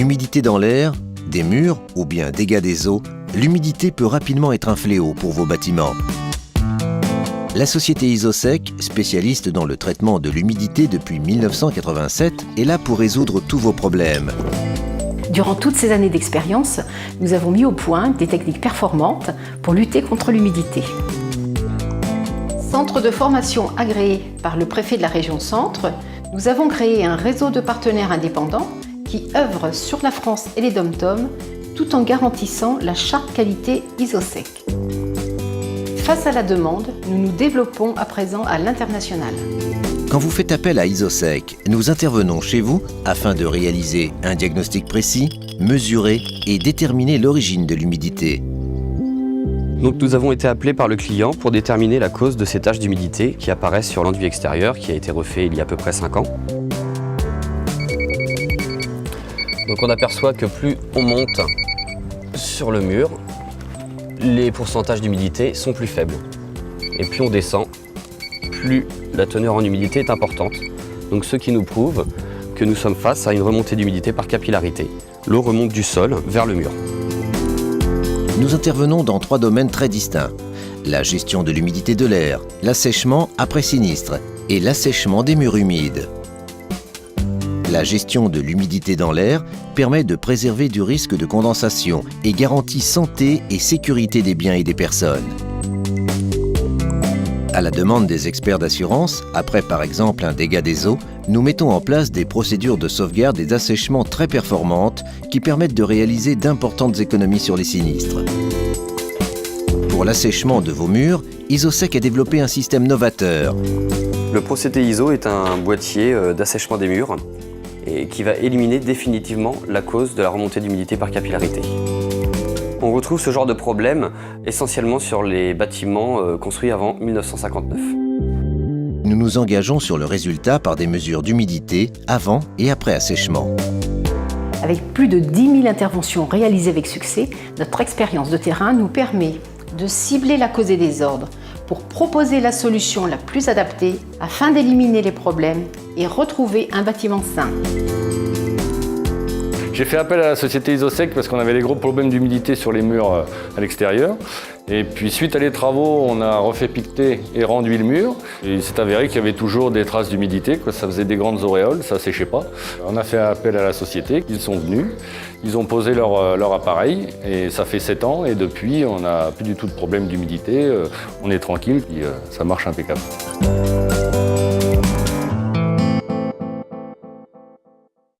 Humidité dans l'air, des murs ou bien dégâts des eaux, l'humidité peut rapidement être un fléau pour vos bâtiments. La société Isosec, spécialiste dans le traitement de l'humidité depuis 1987, est là pour résoudre tous vos problèmes. Durant toutes ces années d'expérience, nous avons mis au point des techniques performantes pour lutter contre l'humidité. Centre de formation agréé par le préfet de la région Centre, nous avons créé un réseau de partenaires indépendants qui œuvrent sur la France et les DOM-TOM tout en garantissant la charte qualité Isosec. Face à la demande, nous nous développons à présent à l'international. Quand vous faites appel à Isosec, nous intervenons chez vous afin de réaliser un diagnostic précis, mesurer et déterminer l'origine de l'humidité. Donc nous avons été appelés par le client pour déterminer la cause de ces taches d'humidité qui apparaissent sur l'enduit extérieur qui a été refait il y a à peu près 5 ans. Donc on aperçoit que plus on monte sur le mur, les pourcentages d'humidité sont plus faibles. Et plus on descend, plus la teneur en humidité est importante. Donc ce qui nous prouve que nous sommes face à une remontée d'humidité par capillarité. L'eau remonte du sol vers le mur. Nous intervenons dans 3 domaines très distincts. La gestion de l'humidité de l'air, l'assèchement après sinistre et l'assèchement des murs humides. La gestion de l'humidité dans l'air permet de préserver du risque de condensation et garantit santé et sécurité des biens et des personnes. À la demande des experts d'assurance, après par exemple un dégât des eaux, nous mettons en place des procédures de sauvegarde et d'assèchement très performantes qui permettent de réaliser d'importantes économies sur les sinistres. Pour l'assèchement de vos murs, Isosec a développé un système novateur. Le procédé ISO est un boîtier d'assèchement des murs et qui va éliminer définitivement la cause de la remontée d'humidité par capillarité. On retrouve ce genre de problème essentiellement sur les bâtiments construits avant 1959. Nous nous engageons sur le résultat par des mesures d'humidité avant et après assèchement. Avec plus de 10 000 interventions réalisées avec succès, notre expérience de terrain nous permet de cibler la cause des désordres pour proposer la solution la plus adaptée afin d'éliminer les problèmes et retrouver un bâtiment sain. J'ai fait appel à la société Isosec parce qu'on avait des gros problèmes d'humidité sur les murs à l'extérieur. Et puis suite à les travaux, on a refait piqueter et renduit le mur. Et il s'est avéré qu'il y avait toujours des traces d'humidité, que ça faisait des grandes auréoles, ça séchait pas. On a fait appel à la société, ils sont venus, ils ont posé leur appareil et ça fait 7 ans et depuis on n'a plus du tout de problème d'humidité, on est tranquille, puis ça marche impeccable.